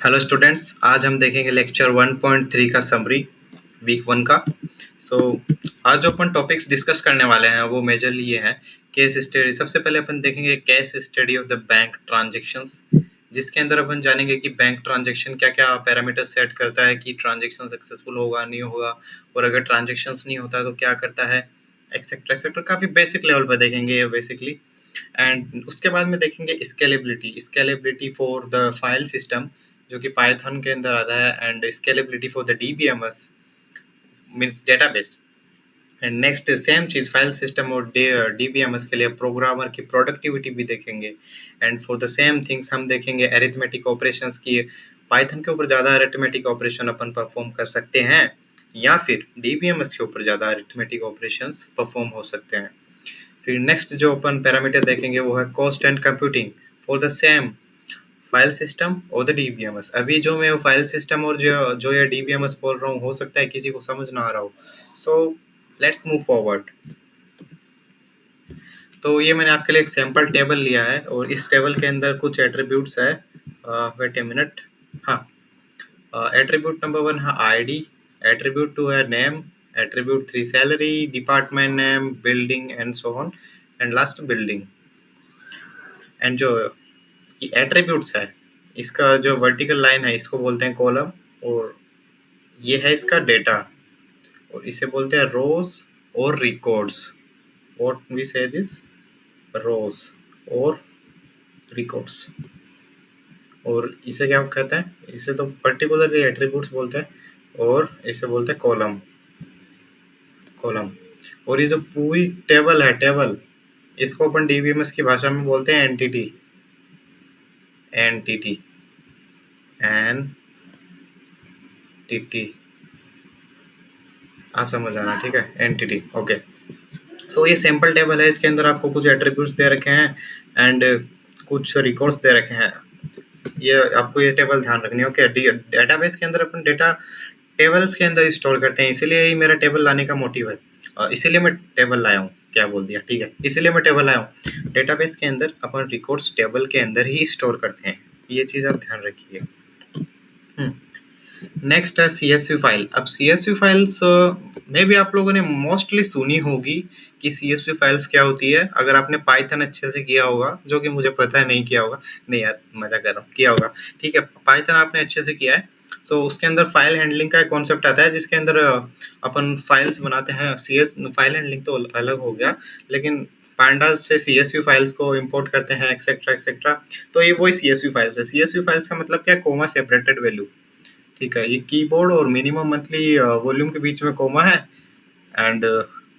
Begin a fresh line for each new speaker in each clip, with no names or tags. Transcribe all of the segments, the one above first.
Hello students, आज हम देखेंगे लेक्चर 1.3 का समरी वीक 1 का। आज जो अपन टॉपिक्स डिस्कस करने वाले हैं वो मेजरली ये है केस स्टडी। सबसे पहले अपन देखेंगे case study of the bank transactions, जिसके अंदर अपन जानेंगे कि बैंक ट्रांजैक्शन क्या क्या पैरामीटर सेट करता है कि ट्रांजैक्शन सक्सेसफुल होगा नहीं होगा, और अगर ट्रांजैक्शंस नहीं होता तो क्या करता है, एक्सेट्रा एक्सेट्रा। काफ़ी बेसिक लेवल पर देखेंगे ये बेसिकली। एंड उसके बाद में देखेंगे scalability for the file system, जो कि पाइथन के अंदर आता है, and scalability for the DBMS means database. And next same चीज फाइल सिस्टम और डीबीएमएस के लिए प्रोग्रामर की प्रोडक्टिविटी भी देखेंगे। And for the same things हम देखेंगे अरिथमेटिक ऑपरेशंस की, पाइथन के ऊपर ज़्यादा अरिथमेटिक ऑपरेशन अपन परफॉर्म कर सकते हैं या फिर डीबीएमएस के ऊपर ज़्यादा अरिथमेटिक ऑपरेशंस परफॉर्म हो सकते हैं। फिर नेक्स्ट जो अपन पैरामीटर देखेंगे वो है cost and computing for the same file system और द डीबीएमएस। अभी जो मैं फाइल सिस्टम और जो ये डीबीएमएस बोल रहा हूँ, हो सकता है किसी को समझ ना आ रहा हो। So let's move forward. तो ये मैंने आपके लिए एक सैम्पल टेबल लिया है और इस टेबल के अंदर कुछ एट्रीब्यूट्स है। Wait a minute. हाँ, एट्रीब्यूट नंबर 1 है आईडी, एट्रीब्यूट 2 है name, attribute 3 salary, department name, building and so on, and last building. And जो एट्रीब्यूट्स है, इसका जो वर्टिकल लाइन है इसको बोलते हैं कॉलम, और ये है इसका डेटा, और इसे बोलते हैं रोज और रिकॉर्ड्स। व्हाट वी से दिस, रोज और रिकॉर्ड्स। और इसे क्या कहते हैं, इसे तो पर्टिकुलर एट्रीब्यूट्स बोलते हैं, और इसे बोलते हैं कॉलम। और ये जो पूरी टेबल है, टेबल, इसको अपन डीबीएमएस की भाषा में बोलते हैं एंटिटी। एंटिटी आप समझ आना, ठीक है, एंटिटी। ओके, सो ये सैम्पल टेबल है, इसके अंदर आपको कुछ एट्रीब्यूट्स दे रखे हैं एंड कुछ रिकॉर्ड्स दे रखे हैं। ये आपको ये टेबल ध्यान रखनी है। ओके, डेटाबेस के अंदर अपन डेटा टेबल्स के अंदर स्टोर करते हैं, इसीलिए ही मेरा टेबल लाने का मोटिव है, और इसीलिए मैं टेबल लाया हूँ। क्या बोल दिया, ठीक है, इसीलिए मैं टेबल लाया हूँ। डेटाबेस के अंदर अपन रिकॉर्ड्स टेबल के अंदर ही स्टोर करते हैं, ये चीज़ आप ध्यान रखिए। नेक्स्ट है CSV फाइल। अब CSV फाइल्स में भी आप लोगों ने मोस्टली सुनी होगी कि CSV फाइल्स क्या होती है, अगर आपने पाइथन अच्छे से किया होगा, जो कि मुझे पता है नहीं किया होगा। नहीं यार, मजा कर रहा हूँ, किया होगा, ठीक है। पाइथन आपने अच्छे से किया है, सो उसके अंदर फाइल हैंडलिंग का एक कॉन्सेप्ट आता है, जिसके अंदर अपन फाइल्स बनाते हैं। फाइल हैंडलिंग तो अलग हो गया, लेकिन पांडास से CSV फाइल्स को इंपोर्ट करते हैं, एक्सेट्रा एक्सेट्रा। तो ये वही CSV फाइल्स है। CSV फाइल्स का मतलब क्या है, कोमा सेपरेटेड वैल्यू, ठीक है। ये कीबोर्ड और मिनिमम मंथली वॉल्यूम के बीच में कोमा है, and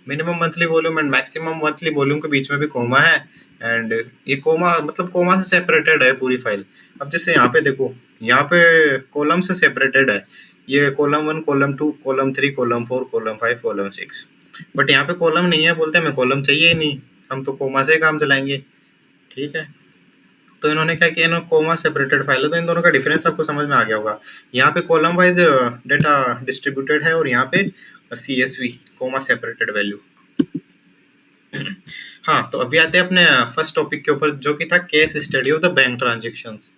minimum monthly volume and maximum monthly volume के बीच में भी कोमा है, एंड ये कोमा मतलब कोमा से सेपरेटेड है पूरी फाइल। अब जैसे यहाँ पे देखो, यहाँ पे कॉलम से सेपरेटेड है, ये column 1, column 2, column 3, column 4, column 5, column 6। But यहाँ पे कॉलम नहीं है, बोलते हैं हमें कॉलम चाहिए ही नहीं, हम तो कोमा से काम चलाएंगे, ठीक है। तो इन्होंने क्या किया, इन्होंने कोमा सेपरेटेड फाइल है, तो इन दोनों का डिफरेंस आपको समझ में आ गया होगा। यहाँ पे कॉलम वाइज डेटा डिस्ट्रीब्यूटेड है, और यहाँ पे CSV कोमा सेपरेटेड वैल्यू। हाँ, तो अभी आते हैं अपने फर्स्ट टॉपिक के ऊपर, जो कि था case study of the bank transactions.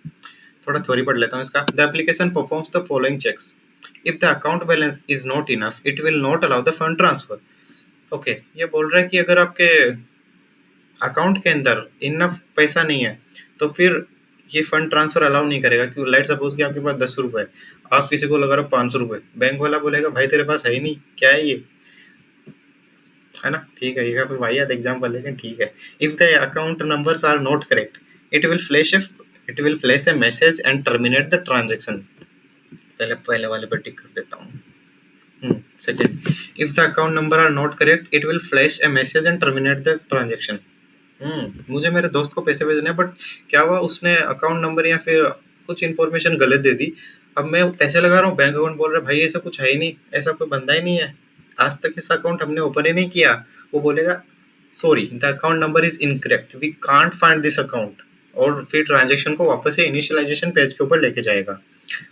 थोड़ा थ्योरी पढ़ लेता हूँ इसका। The application performs the following checks. If the account balance is not enough, it will not allow the fund transfer. Okay, ये बोल रहा है कि अगर आपके अकाउंट के अंदर इनफ पैसा नहीं है, तो फिर ये फंड ट्रांसफर अलाउ नहीं करेगा। क्यों, लेट सपोज कि आपके पास 10 रुपए, आप किसी को लगा रहे हो 500 रुपए, बैंक वाला बोलेगा भाई तेरे पास है ही नहीं, क्या है ये, है ना, ठीक है। ये फिर वाहियात एग्जाम्पल, लेकिन ठीक है। If the account numbers are not correct, it will flash a message and terminate the transaction. पहले वाले पर टिक कर देता हूँ। Second, if the account number are not correct, it will flash a message and terminate the transaction. मुझे मेरे दोस्त को पैसे भेजने हैं, बट क्या हुआ, उसने अकाउंट नंबर या फिर कुछ इन्फॉर्मेशन गलत दे दी। अब मैं पैसे लगा रहा हूँ, बैंक अकाउंट बोल रहा है भाई ऐसा कुछ है ही नहीं, ऐसा कोई बंदा ही नहीं है, आज तक इस अकाउंट हमने ओपन ही नहीं किया। वो बोलेगा sorry, the account number is incorrect, we can't find this account, और फिर ट्रांजेक्शन को वापस से इनिशियलाइजेशन पेज के ऊपर लेके जाएगा।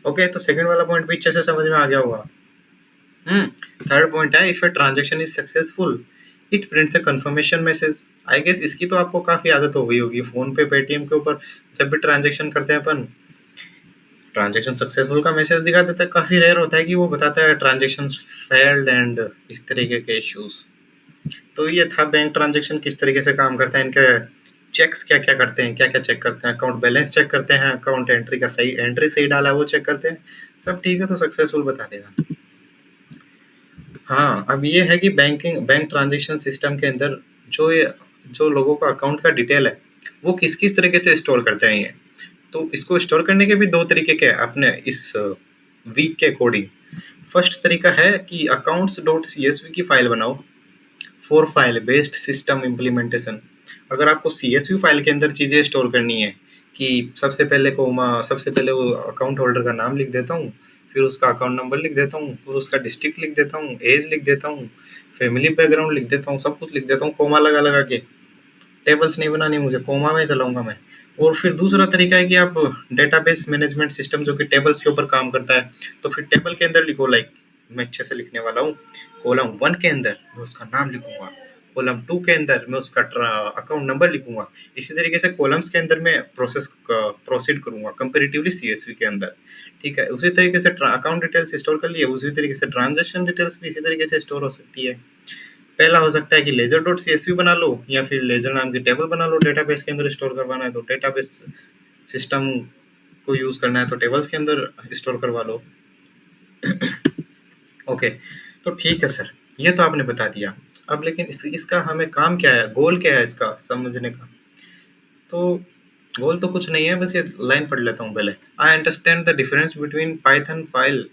ओके, तो सेकंड वाला पॉइंट भी अच्छे से समझ में आ गया होगा। थर्ड पॉइंट है, if a transaction is successful, it prints a confirmation message. I guess इसकी तो आपको काफी आदत हो गई होगी, फोन पे, पेटीएम के ऊपर जब भी ट्रांजेक्शन करते हैं अपन, ट्रांजेक्शन सक्सेसफुल का मैसेज दिखा देता है। काफ़ी रेयर होता है कि वो बताता है ट्रांजेक्शन फेल्ड एंड इस तरीके के इश्यूज। तो ये था बैंक ट्रांजेक्शन किस तरीके से काम करता है, इनके चेक्स क्या क्या करते हैं, क्या क्या चेक करते हैं। अकाउंट बैलेंस चेक करते हैं, अकाउंट एंट्री का सही एंट्री सही डाला है वो चेक करते हैं। सब ठीक है तो सक्सेसफुल बता देगा। हाँ, अब ये है कि बैंक ट्रांजेक्शन सिस्टम के अंदर जो लोगों का अकाउंट का डिटेल है वो किस किस तरीके से स्टोर करते हैं ये। तो इसको स्टोर करने के भी दो तरीके के अपने इस वीक के अकॉर्डिंग। फर्स्ट तरीका है कि accounts dot C S V की फाइल बनाओ for file based system implementation. अगर आपको सी एस वी फाइल के अंदर चीज़ें स्टोर करनी है कि सबसे पहले वो अकाउंट होल्डर का नाम लिख देता हूँ, फिर उसका अकाउंट नंबर लिख देता हूँ, फिर उसका डिस्ट्रिक्ट लिख देता हूँ, एज लिख देता हूँ, फैमिली बैकग्राउंड लिख देता हूँ, सब कुछ लिख देता हूँ कोमा लगा लगा के। टेबल्स नहीं बनानी मुझे, कोमा में चलाऊंगा मैं। और फिर दूसरा तरीका है कि आप डेटाबेस मैनेजमेंट सिस्टम जो कि टेबल्स के ऊपर काम करता है, तो फिर टेबल के अंदर लिखो लाइक मैं अच्छे से लिखने वाला हूँ। कॉलम 1 के अंदर मैं उसका नाम लिखूंगा, कॉलम 2 के अंदर मैं उसका अकाउंट नंबर लिखूंगा। इसी तरीके से कॉलम्स के अंदर मैं प्रोसीड करूंगा कंपेरेटिवली सीएसवी के अंदर। ठीक है, उसी तरीके से अकाउंट डिटेल्स स्टोर कर लिए, उसी तरीके से ट्रांजेक्शन डिटेल्स भी इसी तरीके से स्टोर हो सकती है। पहला हो सकता है कि लेजर डॉट सी बना लो, या फिर लेजर नाम की टेबल बना लो। डेटाबेस के अंदर स्टोर करवाना है तो डेटाबेस सिस्टम को यूज करना है तो टेबल्स के अंदर स्टोर करवा लो। ओके, तो ठीक है सर, ये तो आपने बता दिया। अब लेकिन इसका हमें काम क्या है, गोल क्या है इसका समझने का। तो गोल तो कुछ नहीं है, बस ये लाइन पढ़ लेता हूँ पहले। I understand the difference between Python file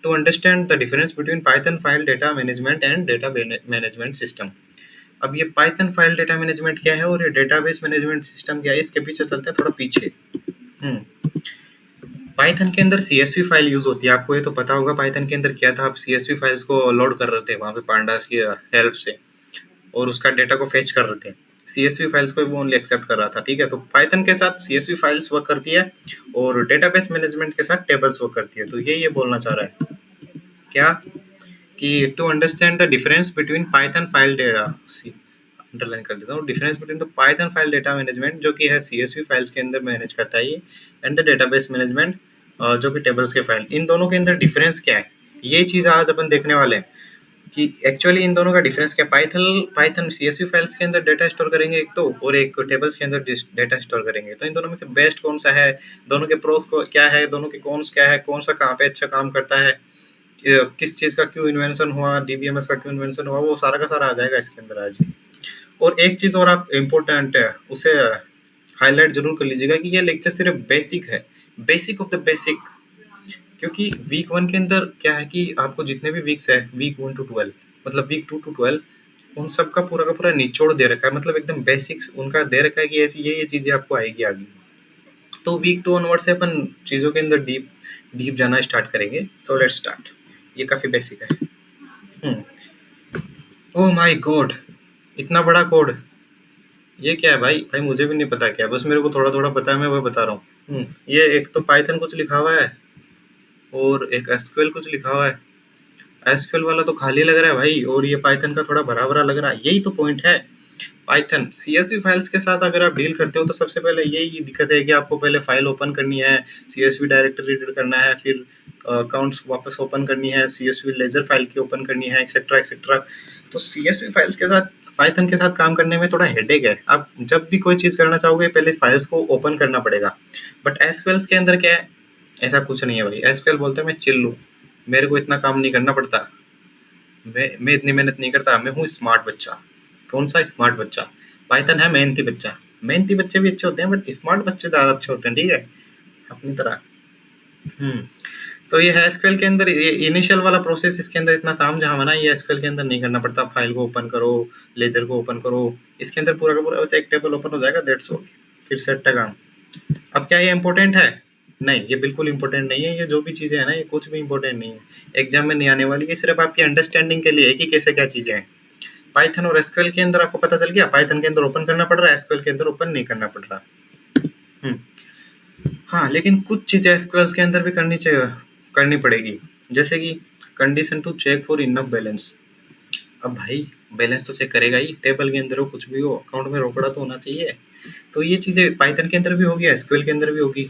to understand the difference between Python file data management and data management system. अब ये पाइथन फाइल डेटा मैनेजमेंट क्या है और ये डेटाबेस मैनेजमेंट सिस्टम क्या है, इसके पीछे चलते हैं थोड़ा पीछे। पाइथन के अंदर सीएसवी फाइल यूज होती है, आपको ये तो पता होगा। पाइथन के अंदर क्या था, आप सीएसवी फाइल्स को लोड कर रहे थे वहाँ पे पांडास की हेल्प से, और उसका डेटा को फेच कर रहे थे। सीएसवी फाइल्स को वो ओनली एक्सेप्ट कर रहा था। ठीक है, तो पाइथन के साथ सीएसवी फाइल्स वर्क करती है और डेटाबेस मैनेजमेंट के साथ टेबल्स वर्क करती है। तो ये बोलना चाह रहा है क्या कि to understand the difference between Python file data, underline कर देता हूँ, difference between the Python file data management जो कि है सीएसवी फाइल्स के अंदर मैनेज करता है ये, एंड द डेटाबेस मैनेजमेंट जो कि टेबल्स के फाइल। इन दोनों के अंदर डिफरेंस क्या है, ये चीज़ आज अपन देखने वाले हैं कि एक्चुअली इन दोनों का डिफरेंस क्या। पाइथन सीएसवी फाइल्स के अंदर डेटा स्टोर करेंगे एक तो, और एक टेबल्स के अंदर डेटा स्टोर करेंगे। तो इन दोनों में से बेस्ट कौन सा है, दोनों के प्रोस को क्या है, दोनों के कॉन्स क्या है, कौन सा कहाँ पे अच्छा काम करता है, किस चीज़ का क्यों इन्वेंशन हुआ, डीबीएमएस का क्यों इन्वेंशन हुआ, वो सारा का सारा आ जाएगा इसके अंदर आज। और एक चीज़ और आप इम्पोर्टेंट है उसे हाईलाइट जरूर कर लीजिएगा कि ये लेक्चर सिर्फ बेसिक है, बेसिक ऑफ द बेसिक। क्योंकि वीक 1 के अंदर क्या है कि आपको जितने भी वीक्स है, वीक 1 to 12, मतलब वीक 2 to 12, उन सब का पूरा निचोड़ दे रखा है, मतलब एकदम बेसिक्स उनका दे रखा है कि ऐसी ये चीज़ें आपको आएगी आगे। तो वीक 2 ऑनवर्ड से अपन चीज़ों के अंदर डीप डीप जाना स्टार्ट करेंगे। So let's start. ये काफ़ी बेसिक है। ओह माय गॉड, इतना बड़ा कोड, ये क्या है भाई? भाई मुझे भी नहीं पता क्या है, बस मेरे को थोड़ा थोड़ा पता है, मैं वो बता रहा हूँ। ये एक तो पाइथन कुछ लिखा हुआ है और एक एसक्यूएल कुछ लिखा हुआ है। एसक्यूएल वाला तो खाली लग रहा है भाई, और ये पाइथन का थोड़ा भरा भरा लग रहा है। यही तो पॉइंट है। पाइथन सीएसवी फाइल्स के साथ अगर आप डील करते हो तो सबसे पहले यही दिक्कत है कि आपको पहले फाइल ओपन करनी है, सीएसवी डायरेक्टरी रीड करना है, फिर अकाउंट्स वापस ओपन करनी है, सीएसवी लेजर फाइल की ओपन करनी है, एक्सेट्रा एक्सेट्रा। तो सीएसवी फाइल्स के साथ पाइथन के साथ काम करने में थोड़ा हेडेक है। आप जब भी कोई चीज़ करना चाहोगे पहले फाइल्स को ओपन करना पड़ेगा। बट एसक्यूएल के अंदर क्या है, ऐसा कुछ नहीं है भाई। एसक्यूएल बोलता है मैं चिल लूँ, मेरे को इतना काम नहीं करना पड़ता, मैं इतनी मेहनत नहीं करता, मैं हूँ स्मार्ट बच्चा। कौन सा स्मार्ट बच्चा? पाइथन है मेहनती बच्चा। मेहनती बच्चे भी अच्छे होते हैं बट स्मार्ट बच्चे ज़्यादा अच्छे होते हैं। ठीक है, अपनी तरह। सो ये है एसक्यूएल के अंदर, ये इनिशियल वाला प्रोसेस इसके अंदर इतना ताम झाम है ना, ये एसक्यूएल के अंदर नहीं करना पड़ता। फाइल को ओपन करो, लेजर को ओपन करो, इसके अंदर पूरा का पूरा बस एक टेबल ओपन हो जाएगा, दैट्स ऑल। फिर सेट काम। अब क्या ये इंपॉर्टेंट है? नहीं, ये बिल्कुल इंपॉर्टेंट नहीं है। ये जो भी चीज़ें हैं ना, ये कुछ भी इंपॉर्टेंट नहीं है, एग्जाम में नहीं आने वाली। ये सिर्फ आपकी अंडरस्टैंडिंग के लिए है कि कैसे क्या चीज़ें हैं। पाइथन और एसक्यूएल के अंदर आपको पता चल गया, पाइथन के अंदर ओपन करना पड़ रहा है, एसक्यूएल के अंदर ओपन नहीं करना पड़ रहा। हाँ, लेकिन कुछ चीज़ें एसक्यूएल के अंदर भी करनी पड़ेगी, जैसे कि condition to check for enough balance. अब भाई बैलेंस तो चेक करेगा ही, टेबल के अंदर हो कुछ भी हो, अकाउंट में रोकड़ा तो होना चाहिए। तो ये चीज़ें पाइथन के अंदर भी होगी, एसक्यूएल के अंदर भी होगी।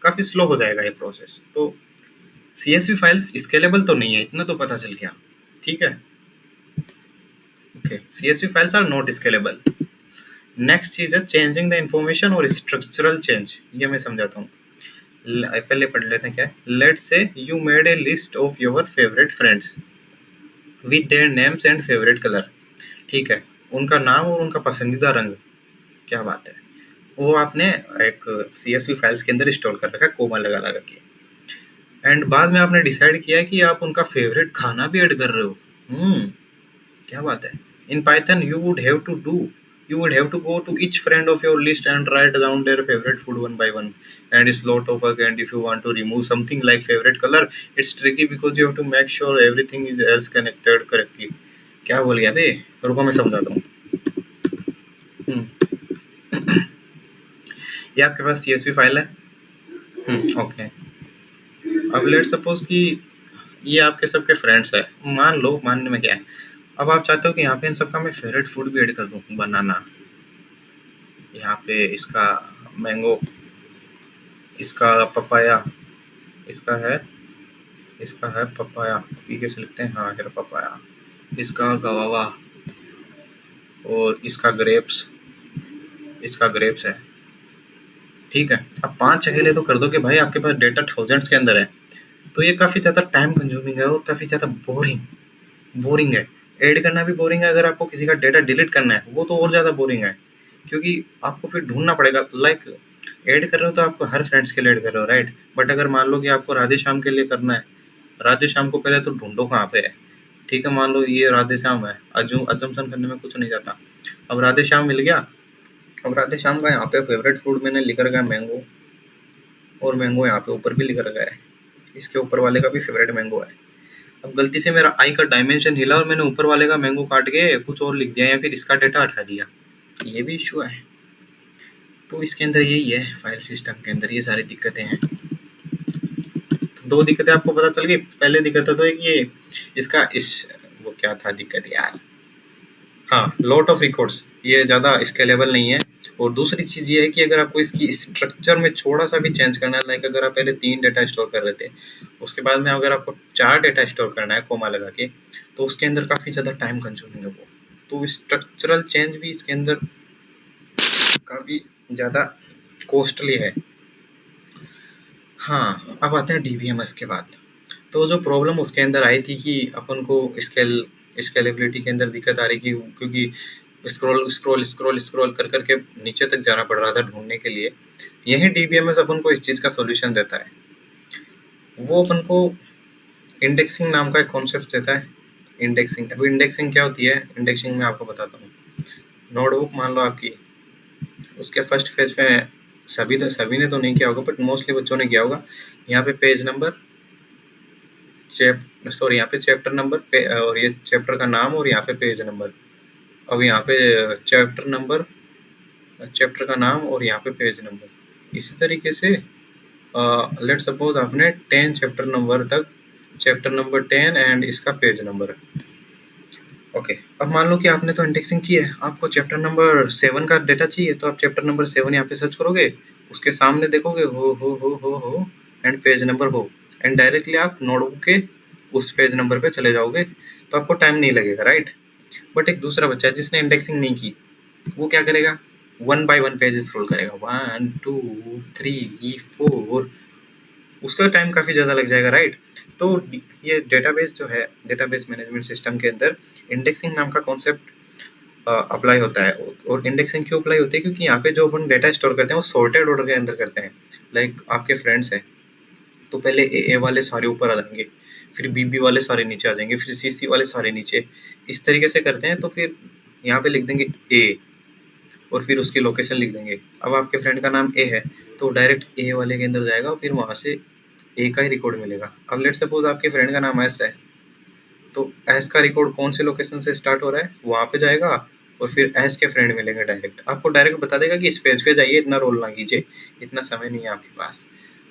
काफ़ी स्लो हो जाएगा ये प्रोसेस। तो CSV फाइल्स स्केलेबल तो नहीं है, इतना तो पता चल गया, ठीक है। Okay, CSV files are not scalable. Next चीज़ है चेंजिंग द इंफॉर्मेशन और स्ट्रक्चरल चेंज। ये मैं समझाता हूँ, पहले पढ़ लेते हैं क्या है। Let's say you made a list of your favourite friends with their names and favourite colour, ठीक है, उनका नाम और उनका पसंदीदा रंग, क्या बात है, वो आपने एक CSV फाइल्स के अंदर स्टोर कर रखा है कोमा लगा लगा के। एंड बाद में आपने डिसाइड किया कि आप उनका फेवरेट खाना भी ऐड कर रहे हो। क्या बात है। In Python you would have to go to each friend of your list and write down their favorite food one by one, and it's lot of work. And if you want to remove something like favorite color, it's tricky because you have to make sure everything is else connected correctly. क्या बोल गया बे, रुको मैं समझाता हूँ। ये आपके पास CSV file है। ओके, अब लेट सपोज कि ये आपके सबके फ्रेंड्स है, मान लो, मानने में क्या है। अब आप चाहते हो कि यहाँ पे इन सबका मैं फेवरेट फूड भी ऐड कर दूँ, बनाना, यहाँ पे इसका मैंगो, इसका पपाया, इसका है पपाया, पी कैसे लिखते हैं, हाँ, पपाया, इसका गवावा, और इसका ग्रेप्स है, ठीक है। अब 5 अकेले तो कर दो कि भाई, आपके पास डेटा थाउजेंड्स के अंदर है, तो ये काफ़ी ज़्यादा टाइम कंज्यूमिंग है और काफ़ी ज़्यादा बोरिंग है। ऐड करना भी बोरिंग है, अगर आपको किसी का डेटा डिलीट करना है वो तो और ज़्यादा बोरिंग है, क्योंकि आपको फिर ढूंढना पड़ेगा। लाइक ऐड कर रहे हो तो आपको हर फ्रेंड्स के लिए ऐड कर रहे हो, राइट। बट अगर मान लो कि आपको राधे श्याम के लिए करना है, राधे श्याम को पहले तो ढूंढो कहाँ पे है, ठीक है। मान लो ये राधे श्याम है, अजम्पशन करने में कुछ नहीं जाता। अब राधे श्याम मिल गया, अब राधे श्याम का यहाँ पे फेवरेट फूड मैंने लिख रखा है मैंगो, और मैंगो यहाँ पे ऊपर भी लिख रखा है, इसके ऊपर वाले का भी फेवरेट मैंगो है। अब गलती से मेरा आई का डायमेंशन हिला और मैंने ऊपर वाले का मैंगो काट के कुछ और लिख दिया, या फिर इसका डेटा हटा दिया, ये भी इशू है। तो इसके अंदर यही है, फाइल सिस्टम के अंदर ये सारी दिक्कतें हैं। तो 2 दिक्कतें आपको पता चल गई। पहले दिक्कत तो एक ये इसका वो क्या था दिक्कत यार, हाँ, लॉट ऑफ रिकॉर्ड्स, ये ज़्यादा स्केलेबल नहीं है। और दूसरी चीज़ ये है कि अगर आपको इसकी स्ट्रक्चर में थोड़ा सा भी चेंज करना है, लाइक अगर आप पहले 3 डेटा स्टोर कर रहे थे, उसके बाद में अगर आपको 4 डेटा स्टोर करना है कोमा लगा के, तो उसके अंदर काफ़ी ज़्यादा टाइम कंज्यूमिंग है वो। तो स्ट्रक्चरल चेंज भी इसके अंदर काफ़ी ज़्यादा कॉस्टली है। हाँ, अब आते हैं DBMS के बाद। तो जो प्रॉब्लम उसके अंदर आई थी कि अपन को स्केलेबिलिटी के अंदर दिक्कत आ रही थी, क्योंकि स्क्रॉल कर करके नीचे तक जाना पड़ रहा था ढूंढने के लिए। यही DBMS अपन को इस चीज़ का सॉल्यूशन देता है। वो अपन को इंडेक्सिंग नाम का एक कॉन्सेप्ट देता है। इंडेक्सिंग, अब इंडेक्सिंग क्या होती है, इंडेक्सिंग में आपको बताता हूँ। नोटबुक मान लो आपकी, उसके फर्स्ट पेज पे सभी ने तो नहीं किया होगा, बट मोस्टली बच्चों ने किया होगा। यहाँ पे पेज नंबर, यहाँ पे चैप्टर नंबर, और ये चैप्टर का नाम, और यहाँ पे पेज नंबर। अब यहाँ पे चैप्टर का नाम, और यहाँ पे पेज नंबर। इसी तरीके से लेट सपोज आपने 10 चैप्टर नंबर तक, चैप्टर नंबर 10 एंड इसका पेज नंबर। ओके, अब मान लो कि आपने तो इंडेक्सिंग की है, आपको चैप्टर नंबर 7 का डेटा चाहिए, तो आप चैप्टर नंबर 7 यहाँ पे सर्च करोगे, उसके सामने देखोगे हो एंड पेज नंबर हो, एंड डायरेक्टली आप नोटबुक के उस पेज नंबर पे चले जाओगे, तो आपको टाइम नहीं लगेगा, राइट। बट एक दूसरा बच्चा है जिसने इंडेक्सिंग नहीं की, वो क्या करेगा, 1 बाय 1 पेज स्क्रॉल करेगा, 1 2 3 4, उसका टाइम काफ़ी ज़्यादा लग जाएगा, राइट। तो ये डेटाबेस जो है, डेटाबेस मैनेजमेंट सिस्टम के अंदर इंडेक्सिंग नाम का कॉन्सेप्ट अप्लाई होता है। और इंडेक्सिंग क्यों अप्लाई होती है, क्योंकि यहाँ पे जो अपन डेटा स्टोर करते हैं वो सॉर्टेड ऑर्डर के अंदर करते हैं। लाइक आपके फ्रेंड्स हैं, तो पहले ए वाले सारे ऊपर आ जाएंगे, फिर बी वाले सारे नीचे आ जाएंगे, फिर सी वाले सारे नीचे, इस तरीके से करते हैं। तो फिर यहाँ पे लिख देंगे ए, और फिर उसकी लोकेशन लिख देंगे। अब आपके फ्रेंड का नाम ए है, तो डायरेक्ट ए वाले के अंदर जाएगा, फिर वहाँ से ए का ही रिकॉर्ड मिलेगा। अब लेट सपोज आपके फ्रेंड का नाम एस है, तो एस का रिकॉर्ड कौन से लोकेशन से स्टार्ट हो रहा है, वहाँ पे जाएगा, और फिर एस के फ्रेंड मिलेंगे डायरेक्ट, आपको डायरेक्ट बता देगा कि इस पेज पे जाइए, इतना रोल ना कीजिए, इतना समय नहीं है आपके पास।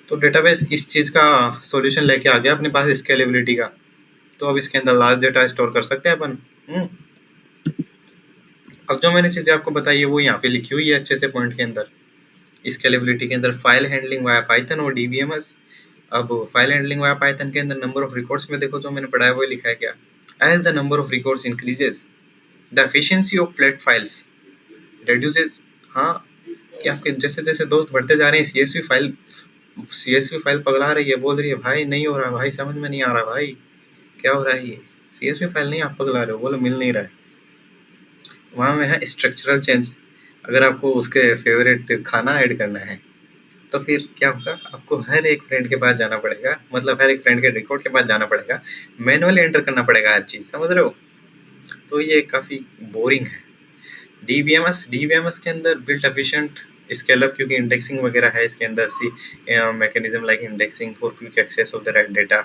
तो डेटाबेस इस चीज़ का सॉल्यूशन लेके आ गया अपने पास, स्केलेबिलिटी का। तो अब इसके अंदर लार्ज डेटा स्टोर कर सकते हैं अपन। अब जो मैंने चीज़ें आपको बताई है वो यहाँ पे लिखी हुई है अच्छे से पॉइंट के अंदर। स्केलेबिलिटी के अंदर फाइल हैंडलिंग वाया पाइथन और डीबीएमएस। अब फाइल हैंडलिंग वाया पाइथन के अंदर नंबर ऑफ रिकॉर्ड्स में देखो जो मैंने पढ़ाया वो लिखा है क्या, as the number of records increases the efficiency of flat files reduces। हाँ, कि आपके जैसे जैसे दोस्त बढ़ते जा रहे हैं सीएसवी फाइल पगला रही है, बोल रही है भाई नहीं हो रहा भाई, समझ में नहीं आ रहा भाई क्या हो रहा है, ये सीएसवी फाइल नहीं आप पगला रहे हो, बोलो मिल नहीं रहा है। वहाँ में है स्ट्रक्चरल चेंज। अगर आपको उसके फेवरेट खाना ऐड करना है तो फिर क्या होगा, आपको हर एक फ्रेंड के पास जाना पड़ेगा, मतलब हर एक फ्रेंड के रिकॉर्ड के पास जाना पड़ेगा, मैनुअली एंटर करना पड़ेगा हर चीज़, समझ रहे हो। तो ये काफ़ी बोरिंग है। डीबीएमएस के अंदर बिल्ट एफिशिएंट स्केल अप, क्योंकि इंडेक्सिंग वगैरह है इसके अंदर, see mechanism like indexing for quick access of the right data.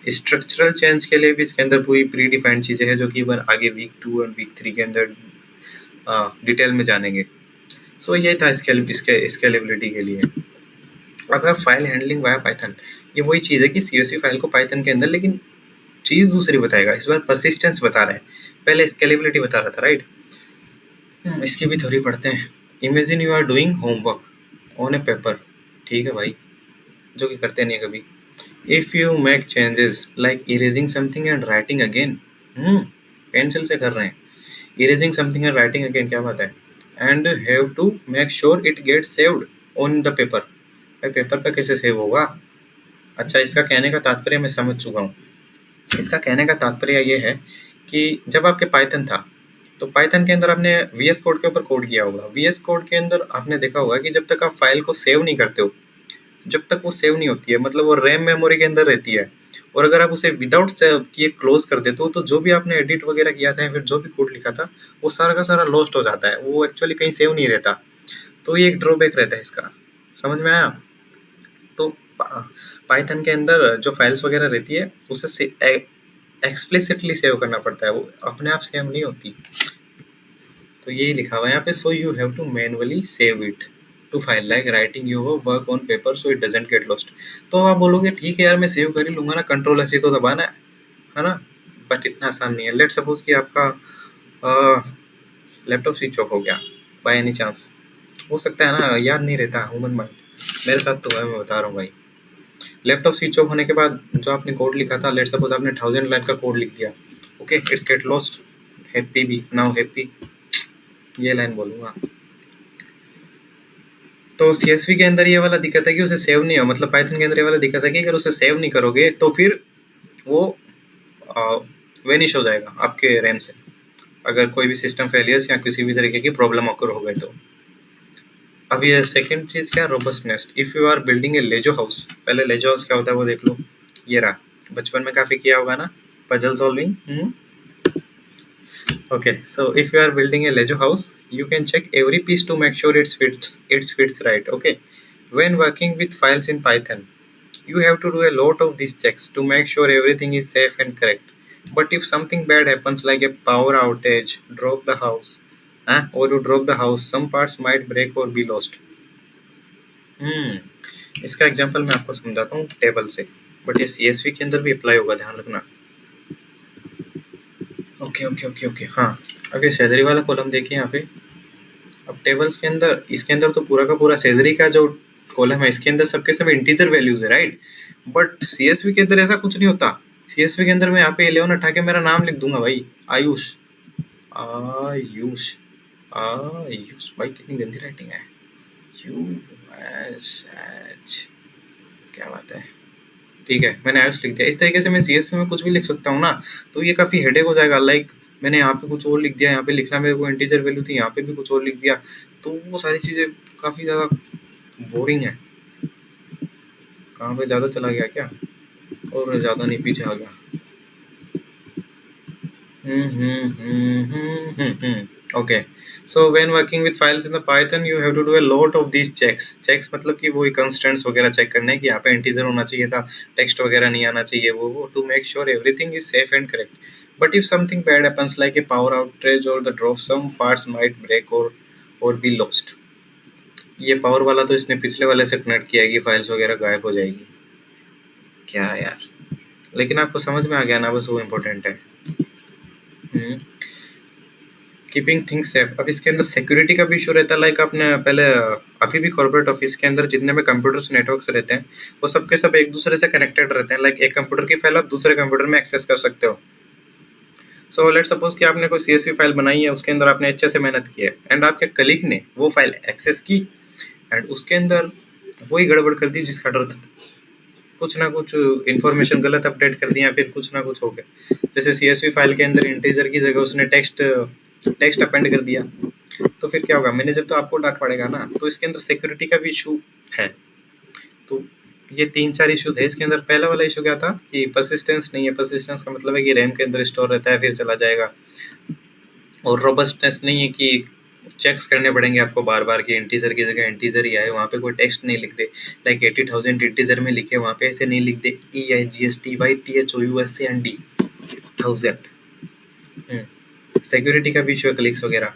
Structural change के लिए भी इसके अंदर पूरी प्री डिफाइंड चीज़ें हैं जो कि आगे वीक 2 और वीक 3 के अंदर डिटेल में जानेंगे। सो ये था स्केलेबिलिटी के लिए। अब है फाइल हैंडलिंग वाया पाइथन। ये वही चीज़ है कि सीएसवी फाइल को पाइथन के अंदर, लेकिन चीज़ दूसरी बताएगा, इस बार परसिस्टेंस बता रहा है, पहले स्केलेबिलिटी बता रहा था, राइट। इसकी भी थोड़ी पढ़ते हैं। Imagine you are doing homework on a paper, ठीक है भाई, जो कि करते नहीं है कभी। If you make changes like erasing something and writing again, pencil से कर रहे हैं, erasing something and writing again, क्या बात है, and have to make sure it get saved on the paper. भाई पेपर पे कैसे सेव होगा। अच्छा, इसका कहने का तात्पर्य मैं समझ चुका हूँ। इसका कहने का तात्पर्य ये है कि जब आपके पाइथन था तो पाइथन के अंदर आपने वीएस कोड के ऊपर कोड किया होगा। वीएस कोड के अंदर आपने देखा होगा कि जब तक आप फाइल को सेव नहीं करते हो, जब तक वो सेव नहीं होती है, मतलब वो रैम मेमोरी के अंदर रहती है, और अगर आप उसे विदाउट सेव किए क्लोज कर देते हो तो जो भी आपने एडिट वगैरह किया था या फिर जो भी कोड लिखा था वो सारा का सारा लॉस्ट हो जाता है, वो एक्चुअली कहीं सेव नहीं रहता। तो ये एक ड्रॉबैक रहता है इसका, समझ में आया। तो पाइथन के अंदर जो फाइल्स वगैरह रहती है उसे एक्सप्लिसिटली सेव करना पड़ता है, वो अपने आप सेव नहीं होती। तो यही लिखा हुआ है यहाँ पे, so you have to manually save it to file like writing your work on paper so it doesn't get lost. तो आप बोलोगे ठीक है यार मैं सेव कर ही लूंगा ना, कंट्रोल ऐसे तो दबाना है ना, बट इतना आसान नहीं है। लेट सपोज कि आपका लैपटॉप स्विच ऑफ हो गया बाय एनी चांस, हो सकता है ना, याद नहीं रहता ह्यूमन माइंड, मेरे साथ तो है, मैं बता रहा हूँ भाई। लैपटॉप स्विच ऑफ होने के बाद जो आपने कोड लिखा था, लेट सपोज आपने 1000 लाइन का कोड लिख दिया, okay it's get lost, happy भी नाउ हैप्पी, ये लाइन बोलूँगा। तो सीएसवी के अंदर ये वाला दिक्कत है कि उसे सेव नहीं हो, मतलब पाइथन के अंदर ये वाला दिक्कत है कि अगर उसे सेव नहीं करोगे तो फिर वो वेनिश हो जाएगा आपके रैम से, अगर कोई भी सिस्टम फेलियर्स या किसी भी तरीके की प्रॉब्लम ऑकर हो गए तो। अब ये सेकंड चीज़ क्या, robustness. If you are building a Lego house, पहले लेजो हाउस क्या होता है वो देख लो, ये रहा, बचपन में काफ़ी किया होगा ना, puzzle solving. Okay, so if you are building a Lego house, you can check every piece to make sure it fits right. Okay, when working with files in Python, you have to do a lot of these checks to make sure everything is safe and correct. But if something bad happens, like a power outage, or you drop the house, some parts might break or be lost. इसका example मैं आपको समझाता हूँ table से, but ये CSV के अंदर भी अप्लाई होगा, ध्यान रखना। ओके ओके ओके ओके, हाँ। अगर सैलरी वाला कॉलम देखिए यहाँ पे, अब टेबल्स के अंदर, इसके अंदर तो पूरा का पूरा सैलरी का जो कॉलम है इसके अंदर सबके सब इंटीजर वैल्यूज है, राइट। बट सीएसवी के अंदर ऐसा कुछ नहीं होता। सीएसवी के अंदर मैं यहाँ पे 11 उठा के मेरा नाम लिख दूंगा भाई, आयुष। आयुष आयुष, भाई कितनी गंदी राइटिंग है, USH, क्या बात है। ठीक है, मैंने आयुष लिख दिया। इस तरीके से मैं सीएसवी में कुछ भी लिख सकता हूँ ना, तो ये काफ़ी हेडेक हो जाएगा। लाइक मैंने यहाँ पे कुछ और लिख दिया, यहाँ पे लिखना मेरे को इंटीजर वैल्यू थी, यहाँ पे भी कुछ और लिख दिया, तो वो सारी चीज़ें काफ़ी ज़्यादा बोरिंग है। कहाँ पे ज़्यादा चला गया क्या, और ज़्यादा नहीं पीछे आ गया। Okay, so when working with files in the Python you have to do a lot of these checks मतलब कि वही कंस्ट्रेंट्स वगैरह चेक करने कि यहाँ पे इंटीजर होना चाहिए था, टेक्स्ट वगैरह नहीं आना चाहिए, वो to make sure everything is safe and correct. But if something bad happens like a power outage और the drop, some parts might break और बी लॉस्ट। ये पावर वाला तो इसने पिछले वाले से कनेक्ट किया है कि फाइल्स वगैरह गायब हो जाएगी, क्या यार। लेकिन आपको समझ में आ गया ना, बस वो इम्पोर्टेंट है। Keeping things safe. अब इसके अंदर सिक्योरिटी का भी इशू रहता है। लाइक आपने पहले अभी भी कॉर्पोरेट ऑफिस के अंदर जितने भी कंप्यूटर्स नेटवर्क्स रहते हैं वो सबके सब एक दूसरे से कनेक्टेड रहते हैं। लाइक एक कंप्यूटर की फाइल आप दूसरे कंप्यूटर में एक्सेस कर सकते हो। सो लेट सपोज कि आपने कोई CSV फाइल बनाई है, उसके अंदर आपने अच्छे से मेहनत की है एंड आपके कलीग ने वो फाइल एक्सेस की एंड उसके अंदर वही गड़बड़ कर दी जिसका डर था। कुछ ना कुछ इन्फॉर्मेशन गलत अपडेट कर दिया, फिर कुछ ना कुछ हो गया। जैसे CSV फाइल के अंदर इंटीजर की जगह उसने टेक्स्ट टेक्स्ट अपेंड कर दिया, तो फिर क्या होगा? मैनेजर तो आपको डांट पड़ेगा ना। तो इसके अंदर सिक्योरिटी का भी इशू है। तो ये 3-4 इशू थे इसके अंदर। पहला वाला इशू क्या था कि परसिस्टेंस नहीं है। परसिस्टेंस का मतलब है कि रैम के अंदर स्टोर रहता है फिर चला जाएगा। और रोबस्टनेस नहीं है कि चेक्स करने पड़ेंगे आपको बार बार कि इंटीजर की जगह इंटीजर ही आए, वहाँ पे कोई टेक्स्ट नहीं लिख दे। लाइक 80,000 इंटीजर में लिखे, वहाँ पे ऐसे नहीं लिख दे EIGSTYTHOUSAND 1000। सिक्योरिटी का भी इशू है, क्लिक्स वगैरह।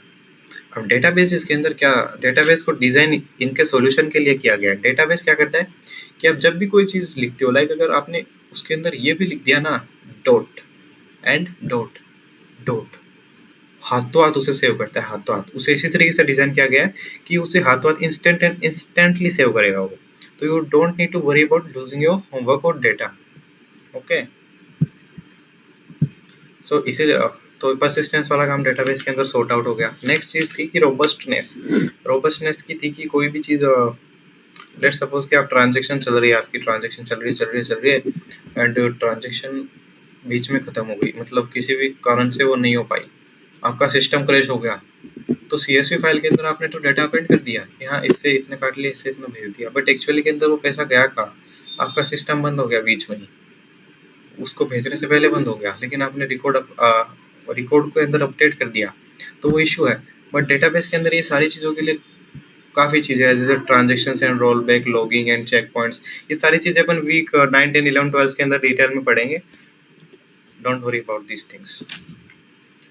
अब डेटाबेस, इसके अंदर क्या, डेटाबेस को डिज़ाइन इनके सॉल्यूशन के लिए किया गया है। डेटाबेस क्या करता है कि आप जब भी कोई चीज़ लिखते हो, लाइक अगर आपने उसके अंदर ये भी लिख दिया ना, डॉट एंड डॉट डॉट, हाथों हाथ उसे सेव करता है। हाथों हाथ उसे इसी तरीके से डिज़ाइन किया गया है कि उसे हाथों हाथ इंस्टेंटली सेव करेगा वो। तो you don't need to worry about losing your homework और डेटा। ओके, सो इसीलिए तो परसिस्टेंस वाला काम डेटाबेस के अंदर सॉर्ट आउट हो गया। नेक्स्ट चीज़ थी कि रोबस्टनेस। रोबस्टनेस की थी कि कोई भी चीज़, लेट सपोज कि आप ट्रांजेक्शन चल रही है, आपकी ट्रांजेक्शन चल रही है एंड ट्रांजेक्शन बीच में ख़त्म हो गई, मतलब किसी भी कारण से वो नहीं हो पाई, आपका सिस्टम क्रैश हो गया। तो CSV फाइल के अंदर आपने तो डाटा अपेंड कर दिया कि हाँ इससे इतने काट लिए, इससे इतना भेज दिया, बट एक्चुअली के अंदर वो पैसा गया कहाँ? आपका सिस्टम बंद हो गया बीच में ही, उसको भेजने से पहले बंद हो गया, लेकिन आपने रिकॉर्ड को अंदर अपडेट कर दिया, तो वो इशू है। बट डेटाबेस के अंदर ये सारी चीज़ों के लिए काफ़ी चीज़ें हैं, जैसे transactions and roll back, logging and check points. ये सारी चीज़ें अपन वीक 9, 10, 11, 12 के अंदर डिटेल में पढ़ेंगे। Don't worry about this things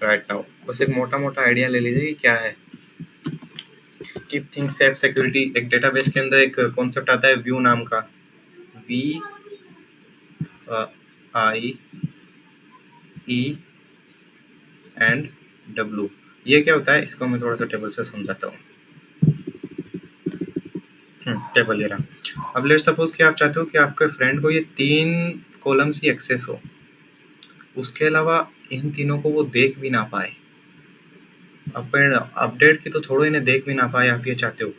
right now. बस एक मोटा मोटा आइडिया ले लीजिए कि क्या है कीप थिंग्स सेफ सिक्योरिटी। एक डेटाबेस के अंदर एक कॉन्सेप्ट आता है व्यू नाम का, VIE&W। ये क्या होता है, इसको मैं थोड़ा सा टेबल से समझाता हूँ। टेबल ये रहा। अब लेट सपोज कि आप चाहते हो कि आपके फ्रेंड को ये 3 कॉलम्स ही एक्सेस हो, उसके अलावा इन तीनों को वो देख भी ना पाए। अपन अपडेट की तो छोड़ो, इन्हें देख भी ना पाए, आप ये चाहते हो।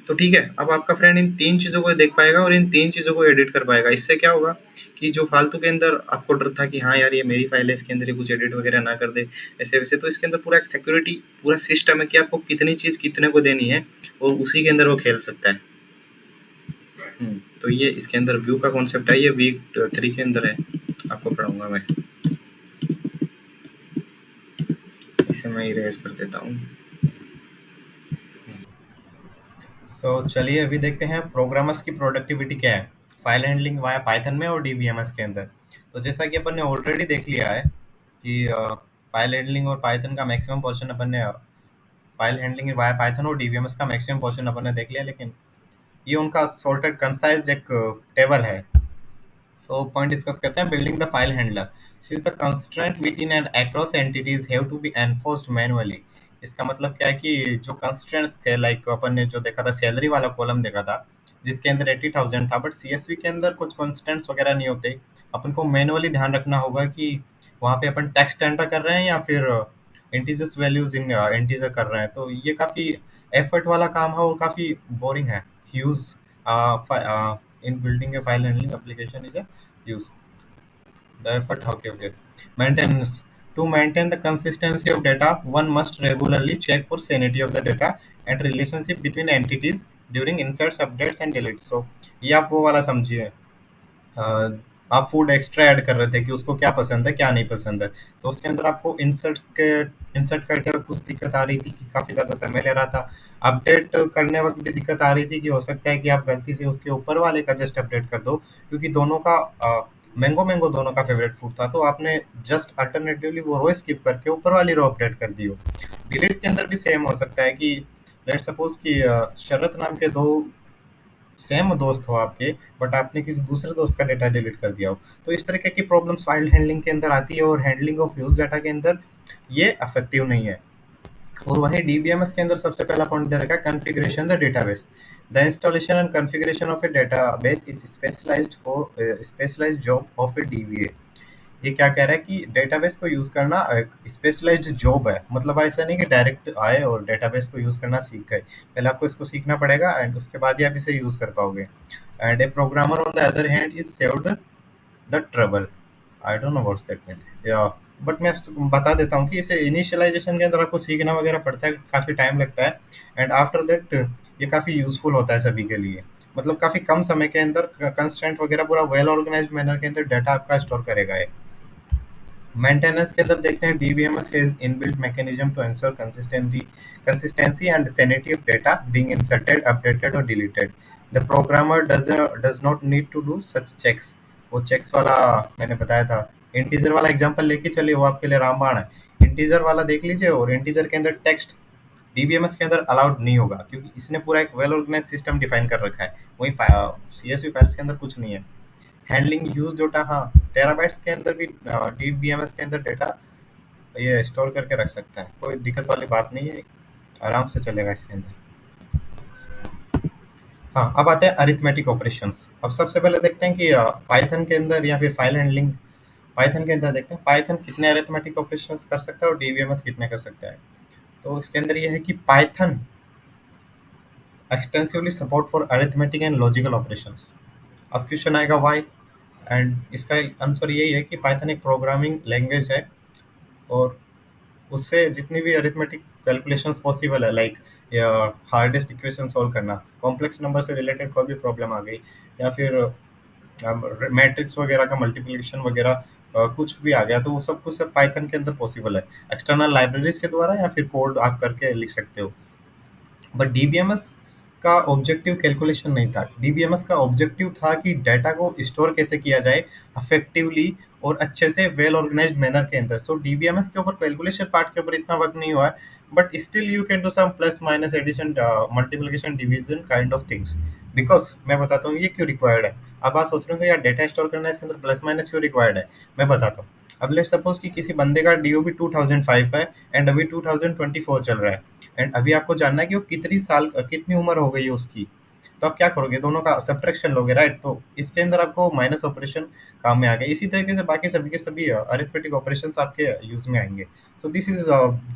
तो ठीक है, अब आपका फ्रेंड इन 3 चीज़ों को देख पाएगा और इन 3 चीज़ों को एडिट कर पाएगा। इससे क्या होगा कि जो फालतू के अंदर आपको डर था कि हाँ यार ये मेरी फाइल है, इसके अंदर ये कुछ एडिट वगैरह ना कर दे ऐसे वैसे, तो इसके अंदर पूरा एक सिक्योरिटी पूरा सिस्टम है कि आपको कितनी चीज़ कितने को देनी है और उसी के अंदर वो खेल सकता है। तो ये इसके अंदर व्यू का कॉन्सेप्ट है, ये वीक 3 के अंदर है, आपको पढ़ाऊंगा मैं। इसे मैं इरेज कर देता हूँ। चलिए अभी देखते हैं प्रोग्रामर्स की प्रोडक्टिविटी क्या है फाइल हैंडलिंग वाया पाइथन में और डीबीएमएस के अंदर। तो जैसा कि अपन ने ऑलरेडी देख लिया है कि फाइल हैंडलिंग और पाइथन का मैक्सिमम पोर्शन अपन ने, फाइल हैंडलिंग वाया पाइथन और डीबीएमएस का मैक्सिमम पोर्शन अपन ने देख लिया, लेकिन ये उनका सॉर्टेड कंसाइज एक टेबल है। सो पॉइंट डिस्कस करते हैं building the file handler. Since the constraint within and across entities have to be enforced manually. इसका मतलब क्या है कि जो कंस्ट्रेंट्स थे, लाइक अपन ने जो देखा था सैलरी वाला कॉलम देखा था जिसके अंदर 80,000 था, बट CSV के अंदर कुछ कंस्ट्रेंट्स वगैरह नहीं होते। अपन को मैनुअली ध्यान रखना होगा कि वहाँ पे अपन टेक्स्ट एंटर कर रहे हैं या फिर इंटीजर्स वैल्यूज इन इंटीजर कर रहे हैं। तो ये काफ़ी एफर्ट वाला काम है और काफ़ी बोरिंग है। Huge in building a file handling application is a use the effort. Okay. Maintenance. To maintain the consistency of data, one must regularly check for sanity of the data and relationship between entities during inserts, updates and deletes. So ये आप वो वाला समझिए। आप food extra add कर रहे थे कि उसको क्या पसंद है क्या नहीं पसंद है, तो उसके अंदर आपको इंसर्ट करते वक्त कुछ दिक्कत आ रही थी कि काफ़ी ज़्यादा समय ले रहा था। अपडेट करने वक्त भी दिक्कत आ रही थी कि हो सकता है कि आप गलती से उसके ऊपर वाले का जस्ट अपडेट कर दो, क्योंकि दोनों का मैंगो दोनों का फेवरेट फूड था, तो आपने जस्ट अल्टरनेटिवली वो रो स्किप करके ऊपर वाली रो अपडेट कर दी हो। डिलीट्स के अंदर भी सेम हो सकता है कि लेट सपोज कि शरत नाम के दो सेम दोस्त हो आपके, बट आपने किसी दूसरे दोस्त का डेटा डिलीट कर दिया हो। तो इस तरह की प्रॉब्लम्स फाइल हैंडलिंग के अंदर आती है और हैंडलिंग ऑफ यूज डाटा के अंदर ये इफेक्टिव नहीं है। और वहीं डीबीएमएस के अंदर सबसे पहला पॉइंट दे रखा है configuration the database. The installation and configuration of a database is specialised job of a DBA. ये क्या कह रहा है कि डेटाबेस को यूज करना एक स्पेशलाइज्ड जॉब है। मतलब ऐसा नहीं कि डायरेक्ट आए और डेटाबेस को यूज करना सीख गए। पहले आपको इसको सीखना पड़ेगा एंड उसके बाद ही आप इसे यूज कर पाओगे। And A programmer on the other hand is saved the trouble. I don't know what's that mean. या बट मैं बता देता हूँ कि इसे इनिशियलाइजेशन के अंदर आपको सीखना वगैरह पड़ता है, काफ़ी टाइम लगता है। एंड आफ्टर दैट ये काफ़ी यूजफुल होता है सभी के लिए। मतलब काफ़ी कम समय के अंदर कंस्ट्रेंट वगैरह पूरा वेल ऑर्गेनाइज्ड मैनर के अंदर डाटा आपका स्टोर करेगा ये। मेंटेनेंस के अंदर देखते हैं DBMS has inbuilt mechanism to ensure consistency and sanity of data being inserted, updated और deleted. The programmer does not need to do such checks. वो चेक्स वाला मैंने बताया था। इंटीजर वाला एग्जांपल लेके चलिए, वो आपके लिए रामबाण है। इंटीजर वाला देख लीजिए, और इंटीजर के अंदर टेक्स्ट डीबीएमएस के अंदर अलाउड नहीं होगा, क्योंकि इसने पूरा एक वेल ऑर्गेनाइज सिस्टम डिफाइन कर रखा है। वहीं सीएसवी फाइल्स के अंदर कुछ नहीं है। हैंडलिंग यूज डेटा, हाँ, टेराबाइट्स के अंदर भी डीबीएमएस के अंदर डेटा ये स्टोर करके रख सकता है, कोई दिक्कत वाली बात नहीं है। आराम से चलेगा इसके अंदर। हाँ, अब आते हैं अरिथमेटिक ऑपरेशंस। अब सबसे पहले देखते हैं कि पाइथन के अंदर या फिर फाइल हैंडलिंग, पाइथन के अंदर देखते हैं पाइथन कितने अरिथमेटिक ऑपरेशंस कर सकता है और डीबीएमएस कितने कर सकता है। तो इसके अंदर ये है कि Python extensively support for arithmetic and logical operations. अब क्वेश्चन आएगा वाई, एंड इसका आंसर यही है कि पाइथन एक प्रोग्रामिंग लैंग्वेज है, और उससे जितनी भी अरिथमेटिक कैलकुलेशंस पॉसिबल है, लाइक हार्डेस्ट इक्वेशन सॉल्व करना, कॉम्प्लेक्स नंबर से रिलेटेड कोई भी प्रॉब्लम आ गई, या फिर मैट्रिक्स वगैरह का मल्टीप्लिकेशन वगैरह, कुछ भी आ गया, तो वो सब कुछ पाइथन के अंदर पॉसिबल है एक्सटर्नल लाइब्रेरीज के द्वारा, या फिर कोड आप करके लिख सकते हो। बट डीबीएमएस का ऑब्जेक्टिव कैलकुलेशन नहीं था। डीबीएमएस का ऑब्जेक्टिव था कि डाटा को स्टोर कैसे किया जाए अफेक्टिवली और अच्छे से वेल ऑर्गेनाइज्ड मैनर के अंदर। सो डीबीएमएस के ऊपर कैलकुलेशन पार्ट के ऊपर इतना वर्क नहीं हुआ है, but still you can do some plus minus addition, multiplication, division kind of things. Because मैं बताता हूँ ये क्यों रिक्वायर्ड है। अब आप सोच रहे हो यार डेटा स्टोर करना है, इसके अंदर प्लस माइनस क्यों रिक्वायर्ड है। मैं बताता हूँ। अब लेट सपोज कि किसी बंदे का डीओबी 2005 है एंड अभी 2024 चल रहा है, एंड अभी आपको जानना है कि वो कितनी उम्र हो गई है उसकी। तो आप क्या करोगे, दोनों का सब्ट्रैक्शन लोगे, राइट। तो इसके अंदर आपको माइनस ऑपरेशन काम में आ गए। इसी तरीके से बाकी सभी के सभी अरिथमेटिक ऑपरेशंस आपके यूज में आएंगे। So this is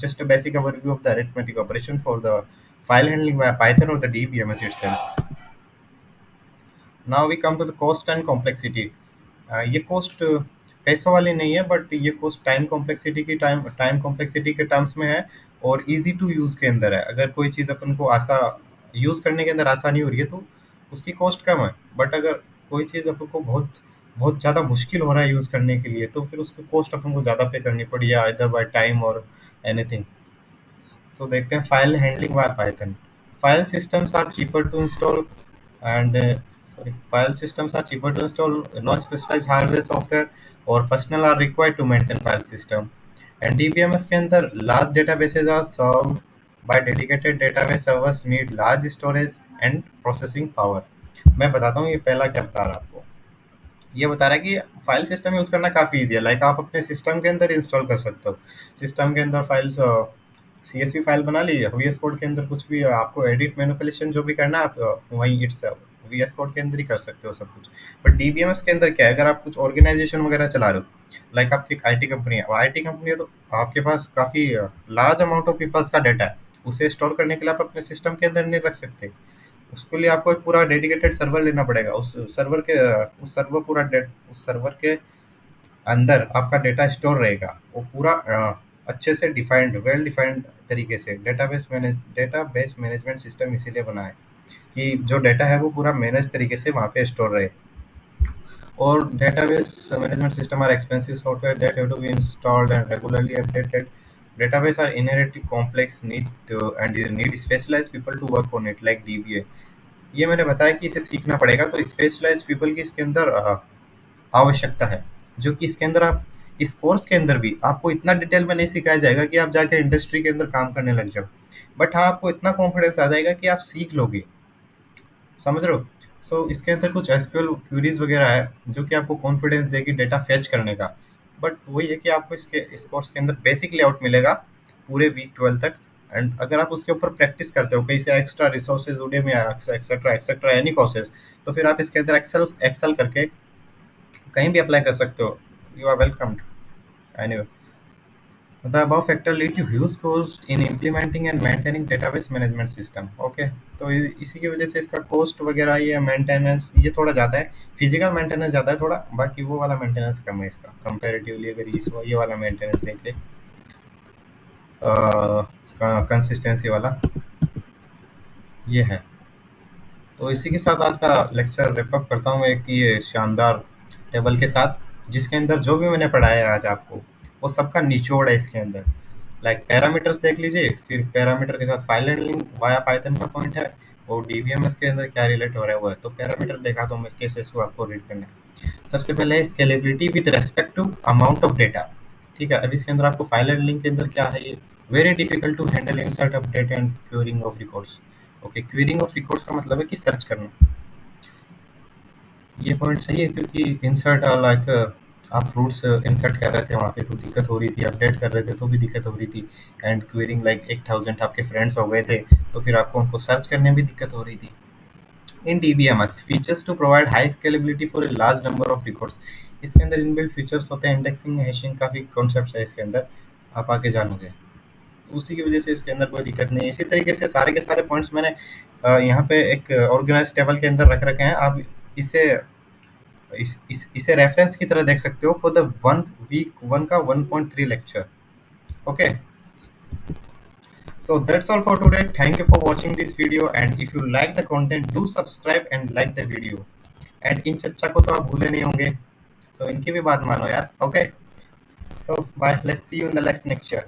just a basic overview of the arithmetic operation for the file handling by Python और the DBMS itself. Now we come to the cost and complexity. ये cost पैसों वाली नहीं है, but ये cost time complexity के terms में है, और इजी टू यूज के अंदर है। अगर कोई चीज़ अपन को यूज करने के अंदर आसानी हो रही है, तो उसकी कॉस्ट कम है। बट अगर कोई चीज़ अपन को बहुत बहुत ज़्यादा मुश्किल हो रहा है यूज करने के लिए, तो फिर उसकी कॉस्ट अपन को ज़्यादा पे करनी पड़ी है, either by time or anything. तो देखते हैं file handling by Python. File systems are cheaper to install and sorry, file systems are cheaper to install. No specialized hardware, software or personnel are required to maintain file system. And DBMS के अंदर large databases are served by dedicated database servers need large storage and processing power. मैं बताता हूँ ये पहला क्या बता रहा है आपको। ये बता रहा है कि फाइल सिस्टम यूज करना काफी इजी है, लाइक आप अपने सिस्टम के अंदर इंस्टॉल कर सकते हो। सिस्टम के अंदर फाइल्स सीएसवी फाइल बना ली, वीएस कोड के अंदर कुछ भी आपको एडिट मैनिपुलेशन जो भी करना है, आप वहीं इट्स वीएस कोड के अंदर ही कर सकते हो सब कुछ। बट डीबीएमएस के अंदर क्या है, अगर आप कुछ ऑर्गेनाइजेशन वगैरह चला रहे हो, लाइक आपकी एक आईटी कंपनी है, आईटी कंपनी है, तो आपके पास काफी लार्ज अमाउंट ऑफ पीपल्स का डाटा है। उसे स्टोर करने के लिए आप अपने सिस्टम के अंदर नहीं रख सकते। उसके लिए आपको एक पूरा डेडिकेटेड सर्वर लेना पड़ेगा। उस सर्वर के अंदर आपका डेटा स्टोर रहेगा। वो पूरा अच्छे से डिफाइंड, वेल डिफाइंड तरीके से डेटाबेस मैनेजमेंट सिस्टम इसीलिए बना है कि जो डेटा है वो पूरा मैनेज तरीके से वहाँ पे स्टोर रहे। और database management system are expensive software that have to be installed and regularly updated. Database are inherently complex, need specialized people to work on it, like DBA। ये मैंने बताया कि इसे सीखना पड़ेगा, तो स्पेशलाइज्ड पीपल की इसके अंदर आवश्यकता है, जो कि इसके अंदर आप इस कोर्स के अंदर भी आपको इतना डिटेल में नहीं सिखाया जाएगा कि आप जाके इंडस्ट्री के अंदर काम करने लग जाओ। बट हाँ, आपको इतना कॉन्फिडेंस आ जाएगा कि आप सीख लोगे। समझ रहे हो। सो इसके अंदर कुछ एसक्यूएल क्यूरीज वगैरह है जो कि आपको कॉन्फिडेंस देगी डेटा फेच करने का। बट वही है कि आपको इस कोर्स के अंदर बेसिक लेआउट मिलेगा पूरे वीक 12 तक। एंड अगर आप उसके ऊपर प्रैक्टिस करते हो कहीं से एक्स्ट्रा रिसोर्सेज उड़े में एक्सेट्रा एक्सेट्रा एनी कोर्सेज, तो फिर आप इसके अंदर एक्सेल एक्सेल करके कहीं भी अप्लाई कर सकते हो. You are welcomed. Anyway, the above factor lead to huge cost in implementing and maintaining database management system. Okay, तो इसी की वजह से इसका कॉस्ट वगैरह ये मेंटेनेंस ये थोड़ा ज़्यादा है. फिजिकल मेंटेनेंस ज़्यादा है थोड़ा, बाकी वो वाला मेंटेनेंस कम है इसका कंपैरेटिवली. अगर इस ये वाला मेंटेनेंस देख ले, कंसिस्टेंसी वाला ये है. तो इसी के साथ आज का लेक्चर रैप अप करता हूँ एक ये शानदार टेबल के साथ, जिसके अंदर जो भी मैंने पढ़ाया है आज आपको वो सबका निचोड़ है इसके अंदर. लाइक पैरामीटर्स देख लीजिए, फिर पैरामीटर के साथ फाइल हैंडलिंग वाया पाइथन का पॉइंट है, और डीबीएमएस के अंदर क्या रिलेट हो रहा है वो है. तो पैरामीटर देखा तो मैं कैसे इसको आपको रीड करना है. सबसे पहले scalability with respect to amount of data. ठीक है, अब इसके अंदर आपको फाइल हैंडलिंग के अंदर क्या है, ये very difficult to handle insert update and querying of records. Okay, querying of records का मतलब है कि सर्च करना. ये पॉइंट सही है, क्योंकि इंसर्ट लाइक आप फ्रूट्स इंसर्ट कर रहे थे वहाँ पे तो दिक्कत हो रही थी, अपडेट कर रहे थे तो भी दिक्कत हो रही थी. एंड क्वेरिंग लाइक 1000 आपके फ्रेंड्स हो गए थे, तो फिर आपको उनको सर्च करने में भी दिक्कत हो रही थी. In DBMS features to provide high scalability for a large number of records. इसके अंदर इनबिल्ट फीचर्स होते हैं, इंडेक्सिंग हैशिंग काफ़ी कॉन्सेप्ट है इसके अंदर, आप आगे जानोगे. उसी की वजह से इसके अंदर कोई दिक्कत नहीं है. इसी तरीके से सारे के सारे पॉइंट्स मैंने यहाँ पे एक ऑर्गेनाइज टेबल के अंदर रख रखे हैं. आप इसे इसे रेफरेंस की तरह देख सकते हो for the one week one का 1.3 lecture. Okay, so that's all for today. Thank you for watching this video, and if you like the content do subscribe and like the video. and इन चर्चा को तो आप भूले नहीं होंगे, so इनकी भी बात मानो यार. Okay, so bye, let's see you in the next lecture.